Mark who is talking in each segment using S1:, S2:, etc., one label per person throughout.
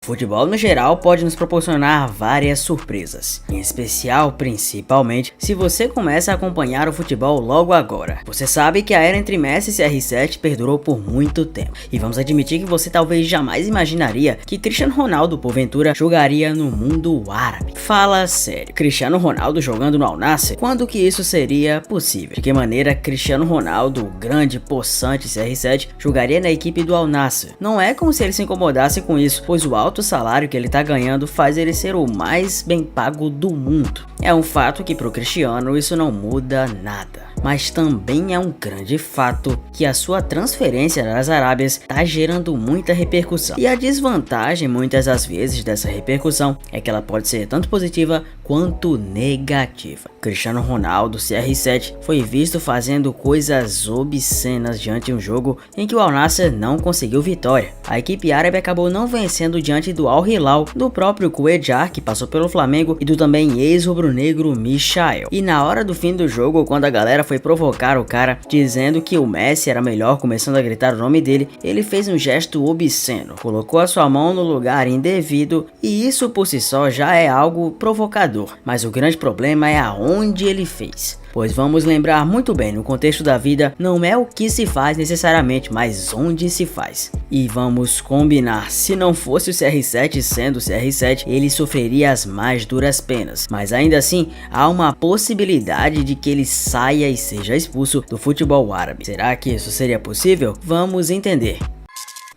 S1: Futebol no geral pode nos proporcionar várias surpresas, em especial, principalmente, se você começa a acompanhar o futebol logo agora. Você sabe que a era entre Messi e CR7 perdurou por muito tempo, e vamos admitir que você talvez jamais imaginaria que Cristiano Ronaldo, porventura, jogaria no mundo árabe. Fala sério, Cristiano Ronaldo jogando no Al Nassr? Quando que isso seria possível? De que maneira Cristiano Ronaldo, o grande possante CR7, jogaria na equipe do Al Nassr? Não é como se ele se incomodasse com isso, pois o alto salário que ele tá ganhando faz ele ser o mais bem pago do mundo. É um fato que pro Cristiano isso não muda nada. Mas também é um grande fato que a sua transferência das Arábias tá gerando muita repercussão. E a desvantagem muitas das vezes dessa repercussão é que ela pode ser tanto positiva quanto negativa. Cristiano Ronaldo, CR7, foi visto fazendo coisas obscenas diante de um jogo em que o Al Nassr não conseguiu vitória. A equipe árabe acabou não vencendo diante do Al Hilal, do próprio Cuéllar, que passou pelo Flamengo, e do também ex-rubro-negro Michael. E na hora do fim do jogo, quando a galera foi provocar o cara, dizendo que o Messi era melhor, começando a gritar o nome dele, ele fez um gesto obsceno, colocou a sua mão no lugar indevido, e isso por si só já é algo provocador. Mas o grande problema é aonde ele fez. Pois vamos lembrar muito bem, no contexto da vida, não é o que se faz necessariamente, mas onde se faz. E vamos combinar, se não fosse o CR7 sendo o CR7, ele sofreria as mais duras penas. Mas ainda assim, há uma possibilidade de que ele saia e seja expulso do futebol árabe. Será que isso seria possível? Vamos entender.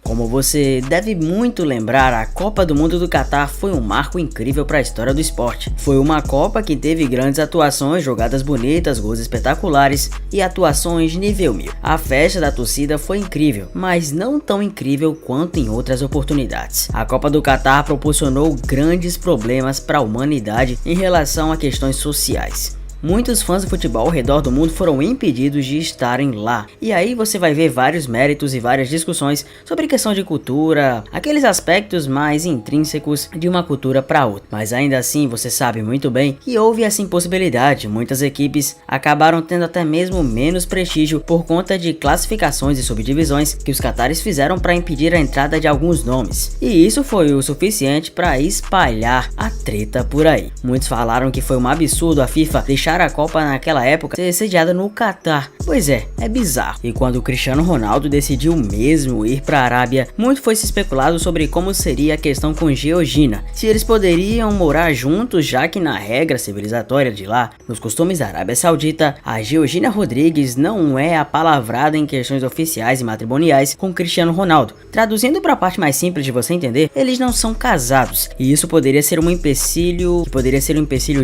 S1: Como você deve muito lembrar, a Copa do Mundo do Catar foi um marco incrível para a história do esporte. Foi uma Copa que teve grandes atuações, jogadas bonitas, gols espetaculares e atuações nível 1000. A festa da torcida foi incrível, mas não tão incrível quanto em outras oportunidades. A Copa do Catar proporcionou grandes problemas para a humanidade em relação a questões sociais. Muitos fãs do futebol ao redor do mundo foram impedidos de estarem lá. E aí você vai ver vários méritos e várias discussões sobre questão de cultura, aqueles aspectos mais intrínsecos de uma cultura para outra. Mas ainda assim você sabe muito bem que houve essa impossibilidade. Muitas equipes acabaram tendo até mesmo menos prestígio por conta de classificações e subdivisões que os catares fizeram para impedir a entrada de alguns nomes. E isso foi o suficiente para espalhar a treta por aí. Muitos falaram que foi um absurdo a FIFA deixar a Copa naquela época ser sediada no Catar. Pois é bizarro. E quando o Cristiano Ronaldo decidiu mesmo ir para a Arábia, muito foi se especulado sobre como seria a questão com Georgina. Se eles poderiam morar juntos, já que na regra civilizatória de lá, nos costumes da Arábia Saudita, a Georgina Rodrigues não é apalavrada em questões oficiais e matrimoniais com Cristiano Ronaldo. Traduzindo para a parte mais simples de você entender, eles não são casados. E isso poderia ser um empecilho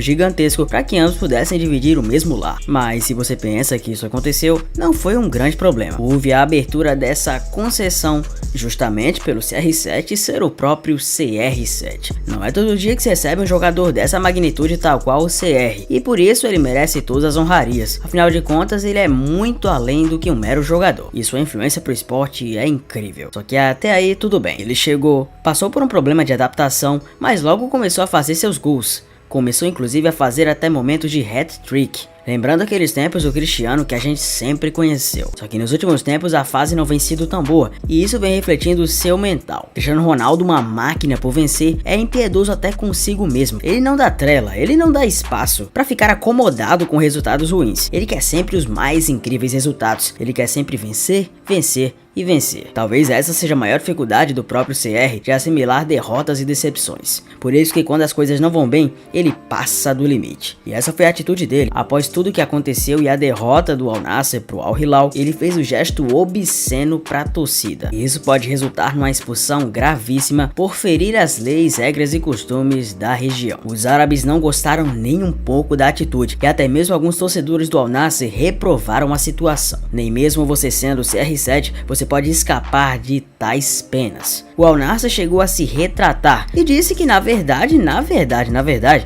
S1: gigantesco para que ambos pudessem dividir o mesmo lar. Mas se você pensa que isso aconteceu, não foi um grande problema. Houve a abertura dessa concessão justamente pelo CR7 ser o próprio CR7. Não é todo dia que se recebe um jogador dessa magnitude tal qual o CR, e por isso ele merece todas as honrarias. Afinal de contas, ele é muito além do que um mero jogador, e sua influência pro esporte é incrível. Só que até aí tudo bem, ele chegou, passou por um problema de adaptação, mas logo começou a fazer seus gols. Começou inclusive a fazer até momentos de hat-trick. Lembrando aqueles tempos do Cristiano que a gente sempre conheceu. Só que nos últimos tempos a fase não vem sido tão boa, e isso vem refletindo o seu mental. Cristiano Ronaldo, uma máquina por vencer, é impiedoso até consigo mesmo. Ele não dá trela, ele não dá espaço para ficar acomodado com resultados ruins. Ele quer sempre os mais incríveis resultados. Ele quer sempre vencer, vencer e vencer. Talvez essa seja a maior dificuldade do próprio CR, de assimilar derrotas e decepções. Por isso que quando as coisas não vão bem, ele passa do limite. E essa foi a atitude dele. Após tudo que aconteceu e a derrota do Al Nassr pro Al Hilal, ele fez o gesto obsceno pra torcida. E isso pode resultar numa expulsão gravíssima por ferir as leis, regras e costumes da região. Os árabes não gostaram nem um pouco da atitude, e até mesmo alguns torcedores do Al Nassr reprovaram a situação. Nem mesmo você sendo o CR7, você pode escapar de tais penas. O Al Nassr chegou a se retratar e disse que na verdade,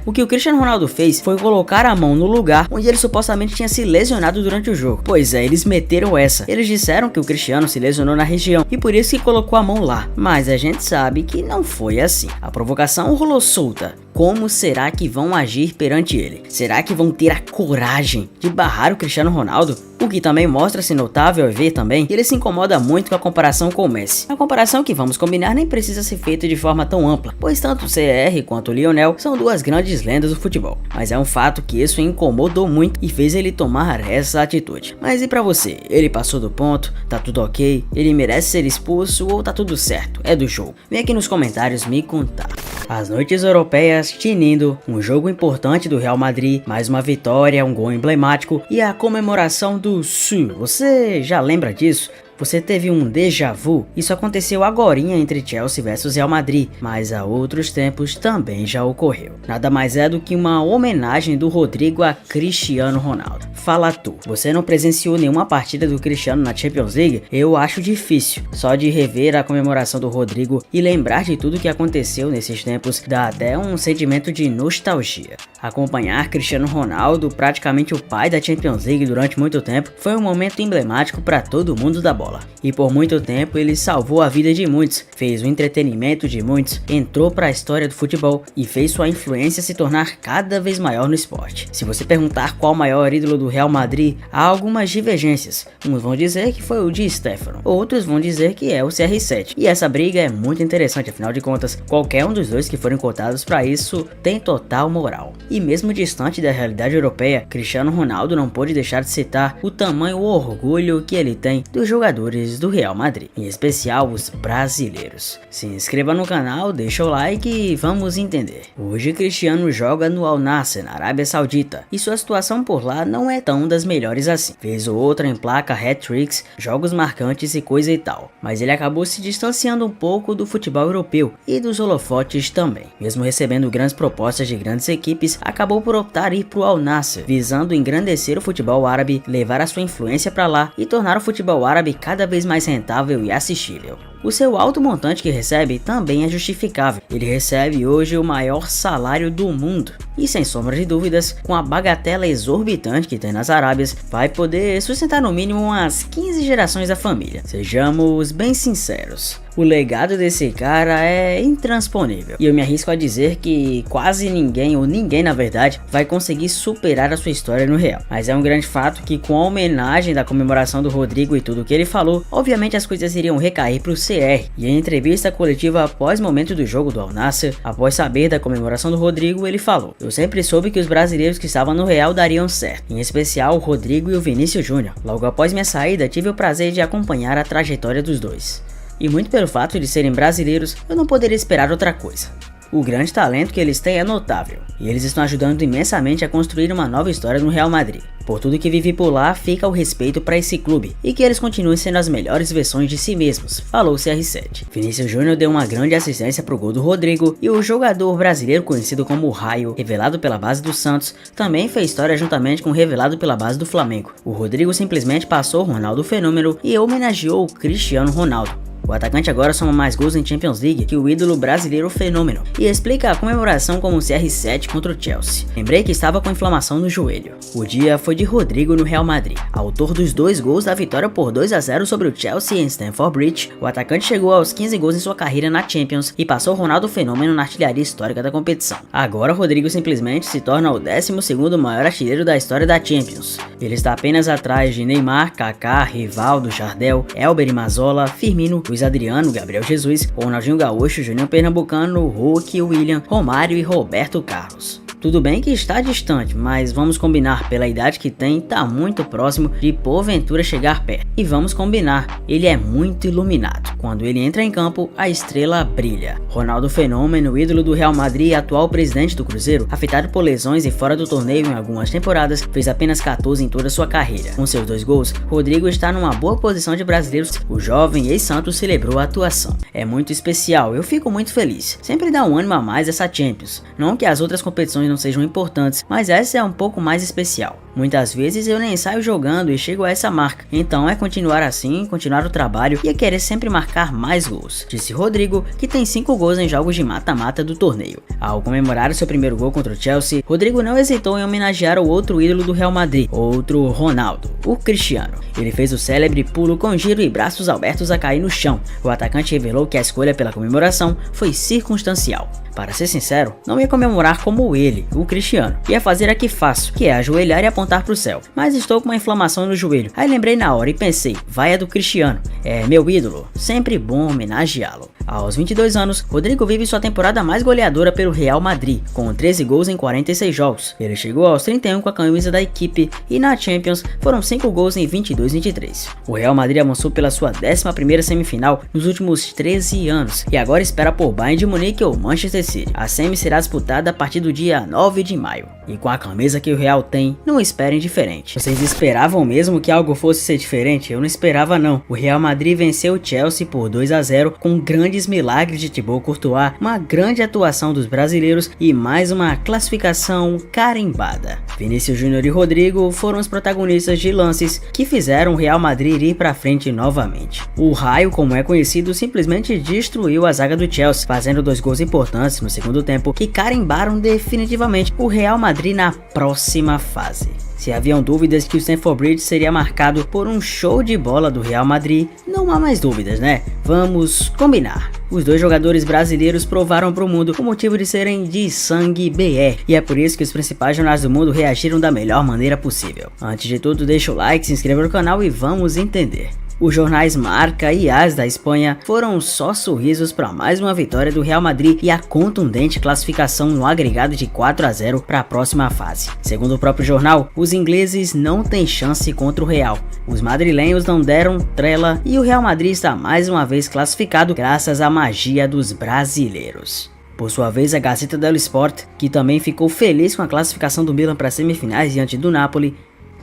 S1: o que o Cristiano Ronaldo fez foi colocar a mão no lugar onde ele supostamente tinha se lesionado durante o jogo. Pois é, eles meteram essa. Eles disseram que o Cristiano se lesionou na região e por isso que colocou a mão lá. Mas a gente sabe que não foi assim. A provocação rolou solta. como será que vão agir perante ele? Será que vão ter a coragem de barrar o Cristiano Ronaldo? O que também mostra-se notável é ver também que ele se incomoda muito com a comparação com o Messi. A comparação que vamos combinar nem precisa ser feita de forma tão ampla, pois tanto o CR quanto o Lionel são duas grandes lendas do futebol. Mas é um fato que isso incomodou muito e fez ele tomar essa atitude. Mas e pra você? Ele passou do ponto? Tá tudo ok? Ele merece ser expulso ou tá tudo certo? É do jogo? Vem aqui nos comentários me contar. As noites europeias tinindo, um jogo importante do Real Madrid, mais uma vitória, um gol emblemático e a comemoração do Sul. Você já lembra disso? Você teve um déjà vu? Isso aconteceu agorinha entre Chelsea vs Real Madrid, mas há outros tempos também já ocorreu. Nada mais é do que uma homenagem do Rodrigo a Cristiano Ronaldo. Fala tu, você não presenciou nenhuma partida do Cristiano na Champions League? Eu acho difícil. Só de rever a comemoração do Rodrigo e lembrar de tudo que aconteceu nesses tempos dá até um sentimento de nostalgia. Acompanhar Cristiano Ronaldo, praticamente o pai da Champions League durante muito tempo, foi um momento emblemático para todo mundo da bola. E por muito tempo ele salvou a vida de muitos, fez o entretenimento de muitos, entrou para a história do futebol e fez sua influência se tornar cada vez maior no esporte. Se você perguntar qual o maior ídolo do Real Madrid, há algumas divergências. Uns vão dizer que foi o Di Stéfano, outros vão dizer que é o CR7. E essa briga é muito interessante, afinal de contas, qualquer um dos dois que forem cotados para isso tem total moral. E mesmo distante da realidade europeia, Cristiano Ronaldo não pôde deixar de citar o tamanho e o orgulho que ele tem dos jogadores do Real Madrid, em especial os brasileiros. Se inscreva no canal, deixa o like e vamos entender. Hoje Cristiano joga no Al Nassr, na Arábia Saudita, e sua situação por lá não é tão das melhores assim. Vez ou outra emplaca hat-tricks, jogos marcantes e coisa e tal, mas ele acabou se distanciando um pouco do futebol europeu e dos holofotes também. Mesmo recebendo grandes propostas de grandes equipes, acabou por optar ir pro Al Nassr, visando engrandecer o futebol árabe, levar a sua influência para lá e tornar o futebol árabe cada vez mais rentável e assistível. O seu alto montante que recebe também é justificável. Ele recebe hoje o maior salário do mundo. E sem sombra de dúvidas, com a bagatela exorbitante que tem nas Arábias, vai poder sustentar no mínimo umas 15 gerações da família. Sejamos bem sinceros. O legado desse cara é intransponível. E eu me arrisco a dizer que quase ninguém, ou ninguém na verdade, vai conseguir superar a sua história no Real. Mas é um grande fato que com a homenagem da comemoração do Rodrigo e tudo que ele falou, obviamente as coisas iriam recair pro CR. E em entrevista coletiva após o momento do jogo do Al Nassr, após saber da comemoração do Rodrigo, ele falou: "Eu sempre soube que os brasileiros que estavam no Real dariam certo, em especial o Rodrigo e o Vinícius Júnior. Logo após minha saída, tive o prazer de acompanhar a trajetória dos dois. E muito pelo fato de serem brasileiros, eu não poderia esperar outra coisa. O grande talento que eles têm é notável, e eles estão ajudando imensamente a construir uma nova história no Real Madrid. Por tudo que vivi por lá, fica o respeito para esse clube, e que eles continuem sendo as melhores versões de si mesmos", falou o CR7. Vinícius Júnior deu uma grande assistência pro gol do Rodrigo, e o jogador brasileiro conhecido como Raio, revelado pela base do Santos, também fez história juntamente com o revelado pela base do Flamengo. O Rodrigo simplesmente passou o Ronaldo Fenômeno e homenageou o Cristiano Ronaldo. O atacante agora soma mais gols em Champions League que o ídolo brasileiro Fenômeno, e explica a comemoração como o CR7 contra o Chelsea. "Lembrei que estava com inflamação no joelho. O dia foi de Rodrigo no Real Madrid. Autor dos 2 gols da vitória por 2-0 sobre o Chelsea em Stamford Bridge, o atacante chegou aos 15 gols em sua carreira na Champions e passou Ronaldo Fenômeno na artilharia histórica da competição. Agora Rodrigo simplesmente se torna o 12º maior artilheiro da história da Champions. Ele está apenas atrás de Neymar, Kaká, Rivaldo, Jardel, Elber e Mazzola, Firmino, Luiz Adriano, Gabriel Jesus, Ronaldinho Gaúcho, Juninho Pernambucano, Hulk, William, Romário e Roberto Carlos. Tudo bem que está distante, mas vamos combinar, pela idade que tem, tá muito próximo de porventura chegar perto. E vamos combinar, ele é muito iluminado. Quando ele entra em campo, a estrela brilha. Ronaldo Fenômeno, ídolo do Real Madrid e atual presidente do Cruzeiro, afetado por lesões e fora do torneio em algumas temporadas, fez apenas 14 em toda sua carreira. Com seus 2 gols, Rodrigo está numa boa posição de brasileiros. O jovem ex-Santos celebrou a atuação. É muito especial, eu fico muito feliz. Sempre dá um ânimo a mais essa Champions. Não que as outras competições não sejam importantes, mas essa é um pouco mais especial. Muitas vezes eu nem saio jogando e chego a essa marca, então é continuar assim, continuar o trabalho e é querer sempre marcar mais gols", disse Rodrigo, que tem 5 gols em jogos de mata-mata do torneio. Ao comemorar o seu primeiro gol contra o Chelsea, Rodrigo não hesitou em homenagear o outro ídolo do Real Madrid, outro Ronaldo, o Cristiano. Ele fez o célebre pulo com giro e braços abertos a cair no chão. O atacante revelou que a escolha pela comemoração foi circunstancial. Para ser sincero, não ia comemorar como ele, o Cristiano. Ia fazer a que faço, que é ajoelhar e apontar pro céu. Mas estou com uma inflamação no joelho. Aí lembrei na hora e pensei, vai a do Cristiano. É meu ídolo, sempre bom homenageá-lo. Aos 22 anos, Rodrigo vive sua temporada mais goleadora pelo Real Madrid, com 13 gols em 46 jogos. Ele chegou aos 31 com a camisa da equipe e na Champions foram 5 gols em 22-23. O Real Madrid avançou pela sua 11ª semifinal nos últimos 13 anos e agora espera por Bayern de Munique ou Manchester City. A semi será disputada a partir do dia 9 de maio. E com a camisa que o Real tem, não esperem diferente. Vocês esperavam mesmo que algo fosse ser diferente? Eu não esperava não. O Real Madrid venceu o Chelsea por 2-0 com grandes milagres de Thibaut Courtois, uma grande atuação dos brasileiros e mais uma classificação carimbada. Vinícius Júnior e Rodrigo foram os protagonistas de lances que fizeram o Real Madrid ir pra frente novamente. O Raio, como é conhecido, simplesmente destruiu a zaga do Chelsea, fazendo 2 gols importantes no segundo tempo que carimbaram definitivamente o Real Madrid na próxima fase. Se haviam dúvidas que o Stamford Bridge seria marcado por um show de bola do Real Madrid, não há mais dúvidas, né? Vamos combinar. Os dois jogadores brasileiros provaram para o mundo o motivo de serem de sangue BR, e é por isso que os principais jornais do mundo reagiram da melhor maneira possível. Antes de tudo, deixa o like, se inscreva no canal e vamos entender. Os jornais Marca e AS da Espanha foram só sorrisos para mais uma vitória do Real Madrid e a contundente classificação no agregado de 4-0 para a próxima fase. Segundo o próprio jornal, os ingleses não têm chance contra o Real. Os madrilenhos não deram trela e o Real Madrid está mais uma vez classificado graças à magia dos brasileiros. Por sua vez, a Gazeta dello Sport, que também ficou feliz com a classificação do Milan para as semifinais diante do Napoli,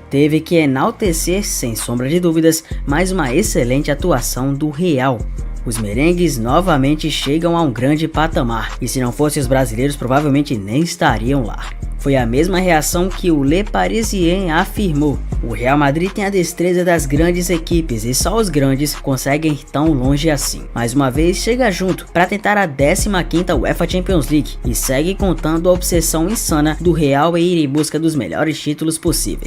S1: teve que enaltecer, sem sombra de dúvidas, mais uma excelente atuação do Real. Os merengues novamente chegam a um grande patamar, e se não fossem os brasileiros provavelmente nem estariam lá. Foi a mesma reação que o Le Parisien afirmou. O Real Madrid tem a destreza das grandes equipes e só os grandes conseguem ir tão longe assim. Mais uma vez chega junto para tentar a 15ª UEFA Champions League e segue contando a obsessão insana do Real em ir em busca dos melhores títulos possíveis.